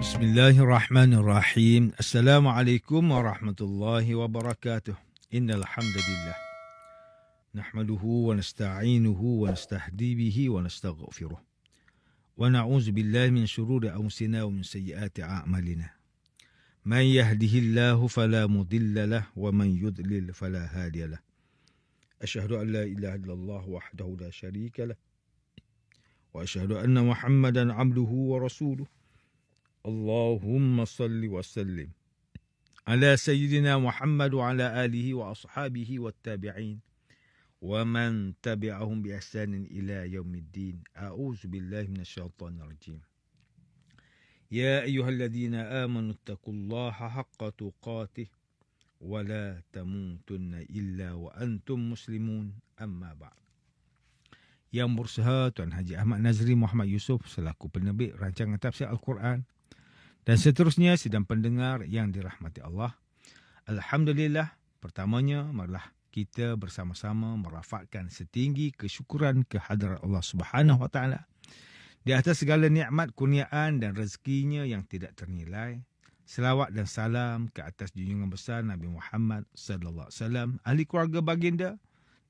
Bismillahirrahmanirrahim. Assalamualaikum warahmatullahi wabarakatuh. Innal hamdalillah nahmaduhu wa nasta'inuhu wa nastahdi bihi wa nastaghfiruh. Wa na'udzu billahi min shururi anfusina wa min sayyiati a'malina. Man yahdihillahu fala mudilla lahu wa man yudlil fala hadiya lahu. Asyhadu an la ilaha illallah wahdahu la syarika lahu wa asyhadu anna Muhammadan 'abduhu wa rasuluh. Allahumma salli wa sallim ala sayyidina Muhammad wa ala alihi wa ashabihi wa tabi'in wa man tabi'ahum bi ihsanin ila yaumiddin. A'udzu billahi minasyaitonir rajim. Ya ayyuhalladzina amanu taqullaha haqqa tuqatih wa la tamutunna illa wa antum muslimun. Amma ba'd. Yang berusaha Tuan Haji Ahmad Nazri Muhammad Yusof selaku penerbit rancangan tafsir Al-Quran dan seterusnya sidang pendengar yang dirahmati Allah. Alhamdulillah, pertamanya marilah kita bersama-sama merafakkan setinggi kesyukuran kehadrat Allah Subhanahu Wa Taala di atas segala nikmat, kurniaan dan rezekinya yang tidak ternilai. Selawat dan salam ke atas junjungan besar Nabi Muhammad sallallahu alaihi wasallam, ahli keluarga baginda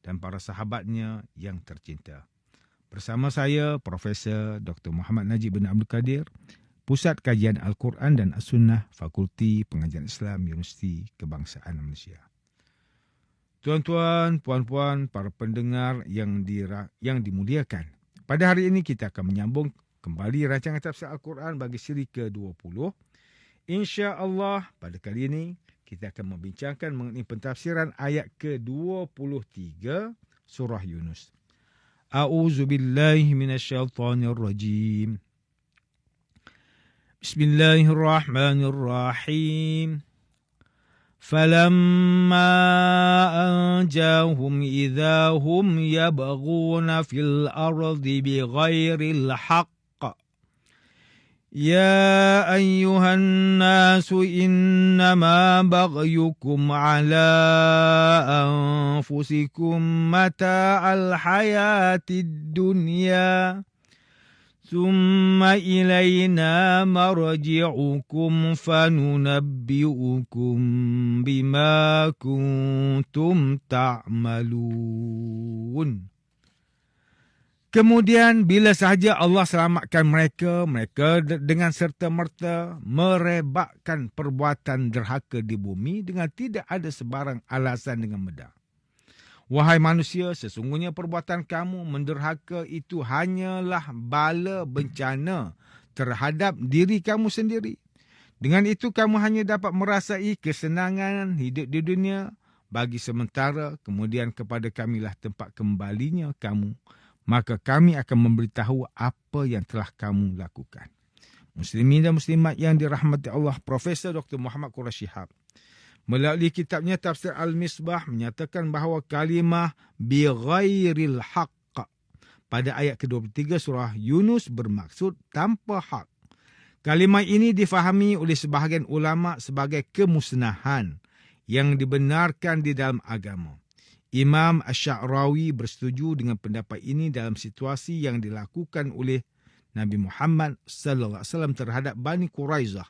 dan para sahabatnya yang tercinta. Bersama saya Profesor Dr. Muhammad Najib bin Abdul Kadir, Pusat Kajian Al-Quran dan As-Sunnah, Fakulti Pengajian Islam, Universiti Kebangsaan Malaysia. Tuan-tuan, puan-puan, para pendengar yang dimuliakan. Pada hari ini kita akan menyambung kembali rancangan tafsir Al-Quran bagi siri ke-20. InsyaAllah pada kali ini kita akan membincangkan mengenai pentafsiran ayat ke-23 surah Yunus. A'udzubillahi minasyaitonirrajim. Bismillahirrahmanirrahim. Falamma anjahum idza hum yabghuna fil ardi bighairil haqq. Ya ayyuhan nasu innama baghyukum ala anfusikum mata'al hayatid dunya. ثم إلينا مرجعكم فننبئكم بما كنتم تعملون. Kemudian bila sahaja Allah selamatkan mereka dengan serta-merta merebakkan perbuatan derhaka di bumi dengan tidak ada sebarang alasan dengan benar. Wahai manusia, sesungguhnya perbuatan kamu menderhaka itu hanyalah bala bencana terhadap diri kamu sendiri. Dengan itu kamu hanya dapat merasai kesenangan hidup di dunia bagi sementara, kemudian kepada kamilah tempat kembalinya kamu. Maka kami akan memberitahu apa yang telah kamu lakukan. Muslimin dan muslimat yang dirahmati Allah, Profesor Dr. Muhammad Quraish Shihab melalui kitabnya Tafsir Al-Misbah menyatakan bahawa kalimah bighairil haqq pada ayat ke-23 surah Yunus bermaksud tanpa hak. Kalimah ini difahami oleh sebahagian ulama sebagai kemusnahan yang dibenarkan di dalam agama. Imam Asy-Sya'rawi bersetuju dengan pendapat ini dalam situasi yang dilakukan oleh Nabi Muhammad sallallahu alaihi wasallam terhadap Bani Quraizah,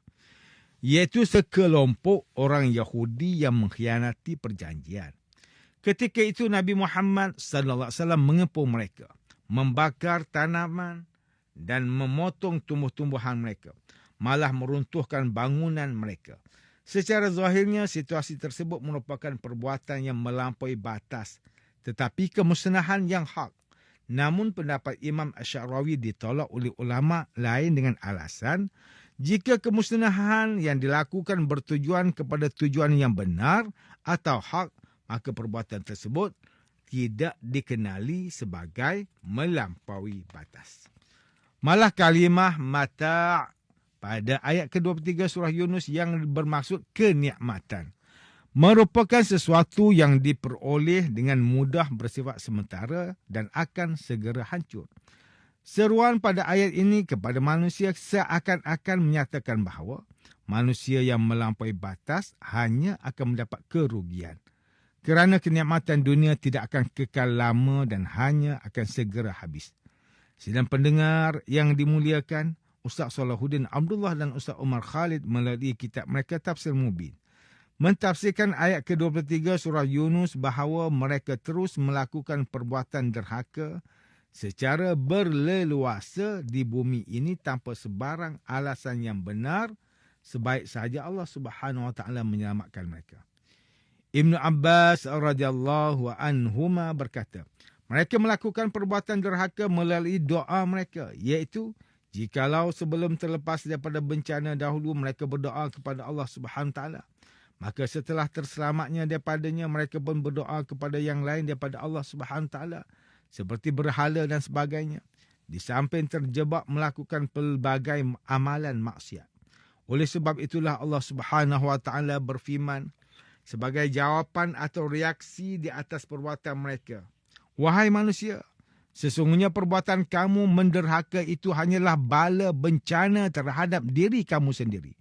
iaitu sekelompok orang Yahudi yang mengkhianati perjanjian. Ketika itu Nabi Muhammad sallallahu alaihi wasallam mengepung mereka, membakar tanaman dan memotong tumbuh-tumbuhan mereka, malah meruntuhkan bangunan mereka. Secara zahirnya situasi tersebut merupakan perbuatan yang melampaui batas, tetapi kemusnahan yang hak. Namun pendapat Imam Asy-Sya'rawi ditolak oleh ulama lain dengan alasan jika kemusnahan yang dilakukan bertujuan kepada tujuan yang benar atau hak, maka perbuatan tersebut tidak dikenali sebagai melampaui batas. Malah kalimah mata' pada ayat ke-23 surah Yunus yang bermaksud kenikmatan merupakan sesuatu yang diperoleh dengan mudah bersifat sementara dan akan segera hancur. Seruan pada ayat ini kepada manusia seakan-akan menyatakan bahawa manusia yang melampaui batas hanya akan mendapat kerugian. Kerana kenikmatan dunia tidak akan kekal lama dan hanya akan segera habis. Sidang pendengar yang dimuliakan, Ustaz Salahuddin Abdullah dan Ustaz Umar Khalid melalui kitab mereka Tafsir Mubin, mentafsirkan ayat ke-23 surah Yunus bahawa mereka terus melakukan perbuatan derhaka secara berleluasa di bumi ini tanpa sebarang alasan yang benar, sebaik sahaja Allah Subhanahu Wa Taala menyelamatkan mereka. Ibnu Abbas radhiyallahu anhuma berkata, mereka melakukan perbuatan derhaka melalui doa mereka, iaitu jikalau sebelum terlepas daripada bencana dahulu mereka berdoa kepada Allah Subhanahu Taala, maka setelah terselamatnya daripadanya mereka pun berdoa kepada yang lain daripada Allah Subhanahu Taala seperti berhala dan sebagainya, di samping terjebak melakukan pelbagai amalan maksiat. Oleh sebab itulah Allah Subhanahu Wa Taala berfirman sebagai jawapan atau reaksi di atas perbuatan mereka, wahai manusia, sesungguhnya perbuatan kamu menderhaka itu hanyalah bala bencana terhadap diri kamu sendiri.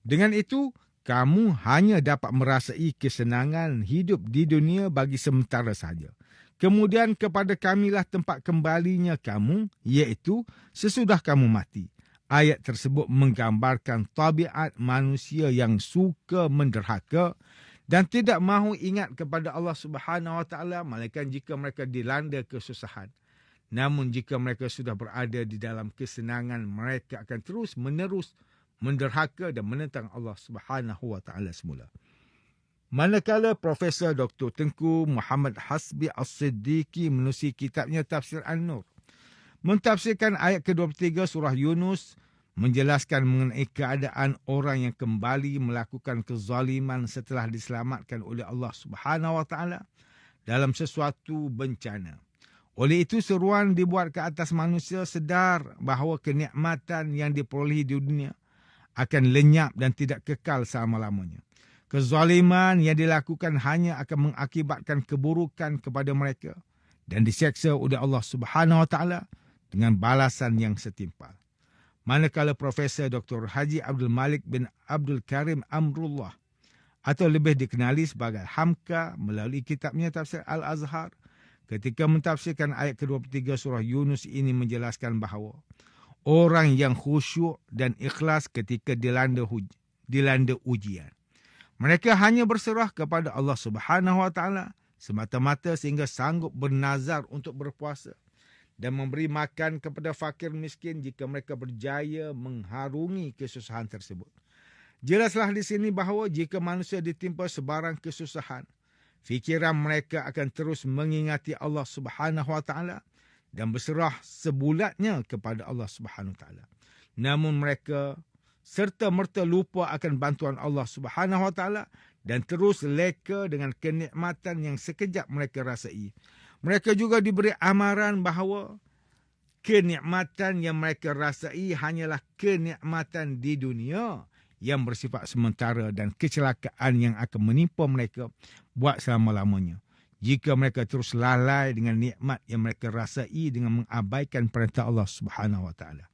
Dengan itu, kamu hanya dapat merasai kesenangan hidup di dunia bagi sementara saja. Kemudian kepada kamilah tempat kembalinya kamu, iaitu sesudah kamu mati. Ayat tersebut menggambarkan tabiat manusia yang suka menderhaka dan tidak mahu ingat kepada Allah Subhanahu Wa Taala, melainkan jika mereka dilanda kesusahan. Namun jika mereka sudah berada di dalam kesenangan, mereka akan terus menerus menderhaka dan menentang Allah Subhanahu Wa Taala semula. Manakala Profesor Dr. Tengku Muhammad Hasbi As-Siddiqi menulis kitabnya Tafsir An-Nur, mentafsirkan ayat ke-23 surah Yunus, menjelaskan mengenai keadaan orang yang kembali melakukan kezaliman setelah diselamatkan oleh Allah Subhanahu Wa Taala dalam sesuatu bencana. Oleh itu seruan dibuat ke atas manusia sedar bahawa kenikmatan yang diperolehi di dunia akan lenyap dan tidak kekal selama-lamanya. Kezaliman yang dilakukan hanya akan mengakibatkan keburukan kepada mereka dan diseksa oleh Allah Subhanahu Wa Taala dengan balasan yang setimpal. Manakala Profesor Dr. Haji Abdul Malik bin Abdul Karim Amrullah atau lebih dikenali sebagai Hamka melalui kitabnya Tafsir Al-Azhar, ketika mentafsirkan ayat ke-23 surah Yunus ini menjelaskan bahawa orang yang khusyuk dan ikhlas ketika dilanda ujian, mereka hanya berserah kepada Allah Subhanahu Wa Taala semata-mata sehingga sanggup bernazar untuk berpuasa dan memberi makan kepada fakir miskin jika mereka berjaya mengharungi kesusahan tersebut. Jelaslah di sini bahawa jika manusia ditimpa sebarang kesusahan, fikiran mereka akan terus mengingati Allah Subhanahu Wa Taala dan berserah sebulatnya kepada Allah Subhanahu Wa Taala. Namun mereka serta-merta lupa akan bantuan Allah Subhanahu Wa Taala dan terus leka dengan kenikmatan yang sekejap mereka rasai. Mereka juga diberi amaran bahawa kenikmatan yang mereka rasai hanyalah kenikmatan di dunia yang bersifat sementara dan kecelakaan yang akan menimpa mereka buat selama-lamanya jika mereka terus lalai dengan nikmat yang mereka rasai dengan mengabaikan perintah Allah Subhanahu Wa Taala.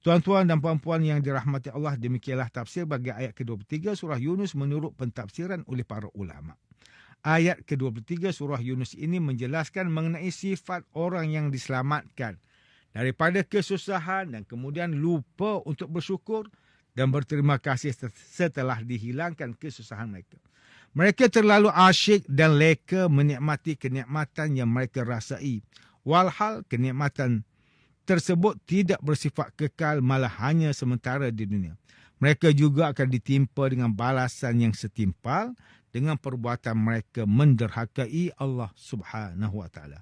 Tuan-tuan dan puan-puan yang dirahmati Allah, demikianlah tafsir bagi ayat ke-23 surah Yunus menurut pentafsiran oleh para ulama. Ayat ke-23 surah Yunus ini menjelaskan mengenai sifat orang yang diselamatkan daripada kesusahan dan kemudian lupa untuk bersyukur dan berterima kasih setelah dihilangkan kesusahan mereka. Mereka terlalu asyik dan leka menikmati kenikmatan yang mereka rasai, walhal kenikmatan tersebut tidak bersifat kekal, malah hanya sementara di dunia. Mereka juga akan ditimpa dengan balasan yang setimpal dengan perbuatan mereka menderhakai Allah Subhanahu Wa Taala.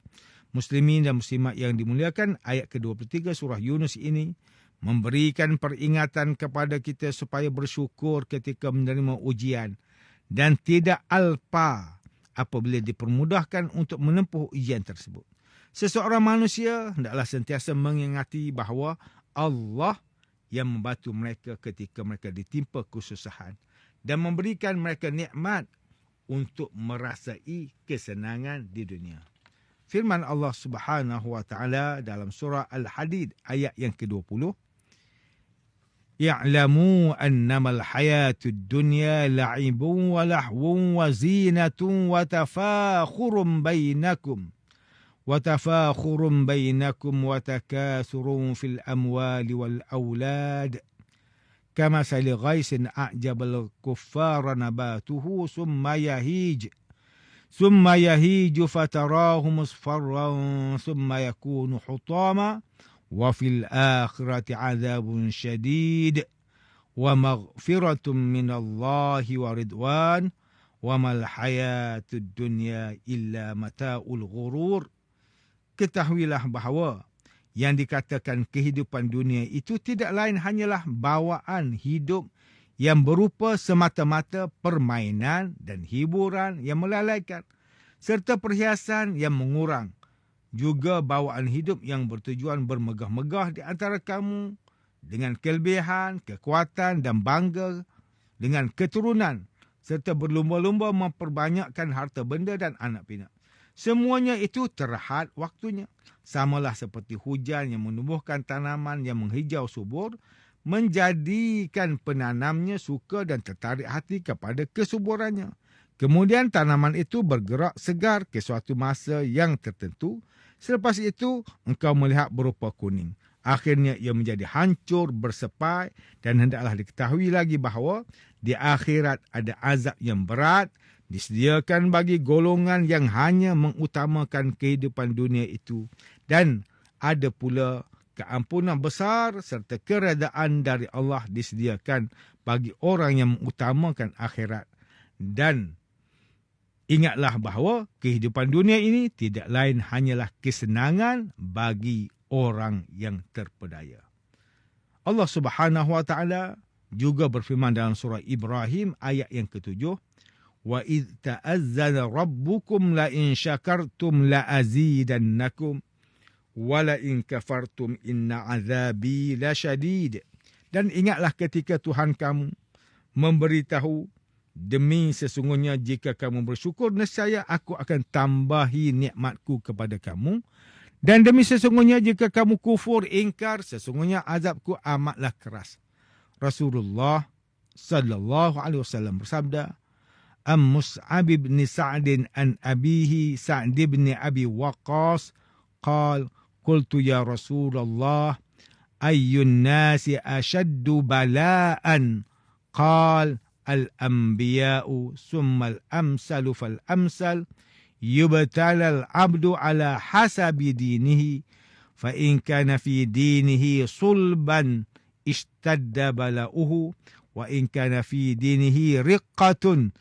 Muslimin dan muslimat yang dimuliakan, ayat ke-23 surah Yunus ini memberikan peringatan kepada kita supaya bersyukur ketika menerima ujian dan tidak alpa apabila dipermudahkan untuk menempuh ujian tersebut. Seseorang manusia hendaklah sentiasa mengingati bahawa Allah yang membantu mereka ketika mereka ditimpa kesusahan dan memberikan mereka nikmat untuk merasai kesenangan di dunia. Firman Allah Subhanahu Wa Taala dalam surah Al-Hadid ayat yang ke-20, "Ya'lamu annamal hayatud dunya la'ibun wa lahwun wa zinatun wa tafakhurun bainakum وتفاخر بينكم وتكاثر في الأموال والأولاد كمثل غيث أعجب الكفار نباته ثم يهيج فتراه مصفرا ثم يكون حطاما وفي الآخرة عذاب شديد ومغفرة من الله ورضوان وما الحياة الدنيا إلا متاع الغرور. Ketahuilah bahawa yang dikatakan kehidupan dunia itu tidak lain hanyalah bawaan hidup yang berupa semata-mata permainan dan hiburan yang melalaikan, serta perhiasan yang mengurang. Juga bawaan hidup yang bertujuan bermegah-megah di antara kamu dengan kelebihan, kekuatan dan bangga dengan keturunan, serta berlumba-lumba memperbanyakkan harta benda dan anak pinak. Semuanya itu terhad waktunya. Samalah seperti hujan yang menumbuhkan tanaman yang menghijau subur, menjadikan penanamnya suka dan tertarik hati kepada kesuburannya. Kemudian tanaman itu bergerak segar ke suatu masa yang tertentu. Selepas itu, engkau melihat berupa kuning. Akhirnya ia menjadi hancur, bersepai, dan hendaklah diketahui lagi bahawa di akhirat ada azab yang berat disediakan bagi golongan yang hanya mengutamakan kehidupan dunia itu, dan ada pula keampunan besar serta keredaan dari Allah disediakan bagi orang yang mengutamakan akhirat. Dan ingatlah bahawa kehidupan dunia ini tidak lain hanyalah kesenangan bagi orang yang terpedaya. Allah Subhanahu wa taala juga berfirman dalam surah Ibrahim ayat yang ke-7, wa idh ta'azzana rabbukum la in syakartum la azidannakum wa la in kafartum inna azabi lasyadid. Dan ingatlah ketika Tuhan kamu memberitahu, demi sesungguhnya jika kamu bersyukur nescaya aku akan tambahi nikmatku kepada kamu, dan demi sesungguhnya jika kamu kufur ingkar sesungguhnya azabku amatlah keras. Rasulullah sallallahu alaihi wasallam bersabda, Mus'ab bin Sa'd an abihi Sa'd bin Abi Waqqas qala qultu ya Rasulullah ayyun nasi ashaddu bala'an qala al-anbiya'u summa al-amsalu fal-amsal yubtala al-'abdu ala hasabi dinihi fa in kana fi dinihi sulban ishtadda bala'uhu wa in kana fi dinihi riqqatun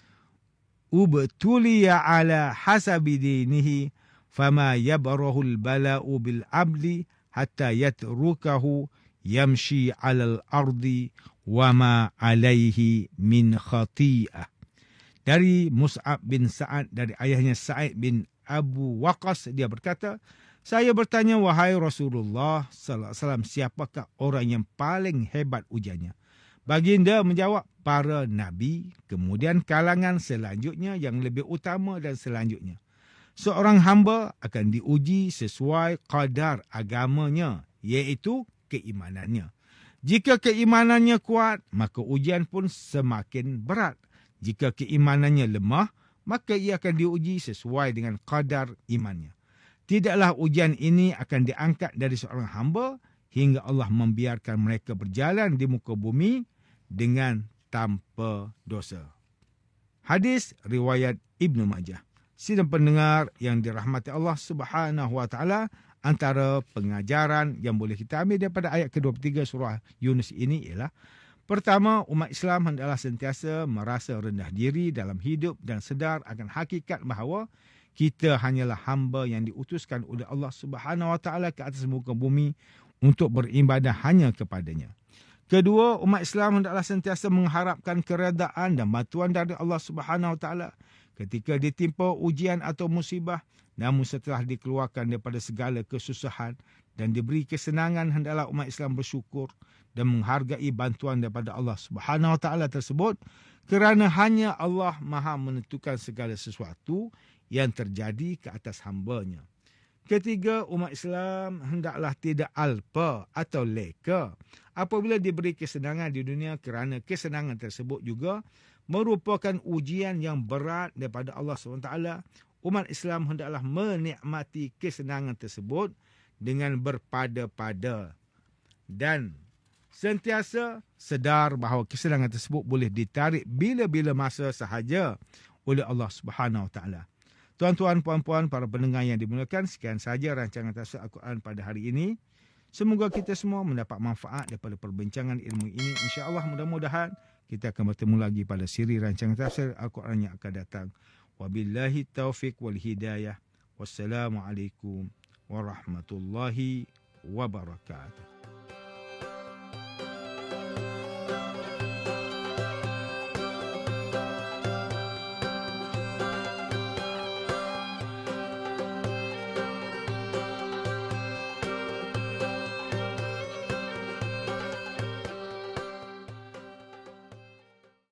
ubtuliya ala hasabi dinihi fama yabrahu al-bala'u bil-'abdi hatta yatrukahu yamshi 'alal ardi wa ma 'alaihi min khati'ah. Dari Mus'ab bin Sa'ad, dari ayahnya Sa'id bin Abu Waqqas, dia berkata, saya bertanya, wahai Rasulullah sallallahu alaihi wasallam, siapakah orang yang paling hebat ujiannya? Baginda menjawab, para nabi, kemudian kalangan selanjutnya yang lebih utama dan selanjutnya. Seorang hamba akan diuji sesuai kadar agamanya, iaitu keimanannya. Jika keimanannya kuat, maka ujian pun semakin berat. Jika keimanannya lemah, maka ia akan diuji sesuai dengan kadar imannya. Tidaklah ujian ini akan diangkat dari seorang hamba hingga Allah membiarkan mereka berjalan di muka bumi dengan tanpa dosa. Hadis riwayat Ibnu Majah. Sidang pendengar yang dirahmati Allah Subhanahu wa taala, antara pengajaran yang boleh kita ambil daripada ayat ke-23 surah Yunus ini ialah, pertama, umat Islam hendaklah sentiasa merasa rendah diri dalam hidup dan sedar akan hakikat bahawa kita hanyalah hamba yang diutuskan oleh Allah Subhanahu wa taala ke atas muka bumi untuk beribadah hanya kepadanya. Kedua, umat Islam hendaklah sentiasa mengharapkan keredaan dan bantuan dari Allah Subhanahu wa taala ketika ditimpa ujian atau musibah. Namun setelah dikeluarkan daripada segala kesusahan dan diberi kesenangan, hendaklah umat Islam bersyukur dan menghargai bantuan daripada Allah Subhanahu wa taala tersebut, kerana hanya Allah Maha menentukan segala sesuatu yang terjadi ke atas hamba-Nya. Ketiga, umat Islam hendaklah tidak alpa atau leka apabila diberi kesenangan di dunia, kerana kesenangan tersebut juga merupakan ujian yang berat daripada Allah SWT umat Islam hendaklah menikmati kesenangan tersebut dengan berpada-pada dan sentiasa sedar bahawa kesenangan tersebut boleh ditarik bila-bila masa sahaja oleh Allah Subhanahu Wa Taala. Tuan-tuan, puan-puan, para pendengar yang dimuliakan, sekian sahaja rancangan tafsir Al-Quran pada hari ini. Semoga kita semua mendapat manfaat daripada perbincangan ilmu ini. InsyaAllah mudah-mudahan kita akan bertemu lagi pada siri rancangan tafsir Al-Quran yang akan datang. Wabillahi taufiq wal hidayah. Wassalamualaikum warahmatullahi wabarakatuh.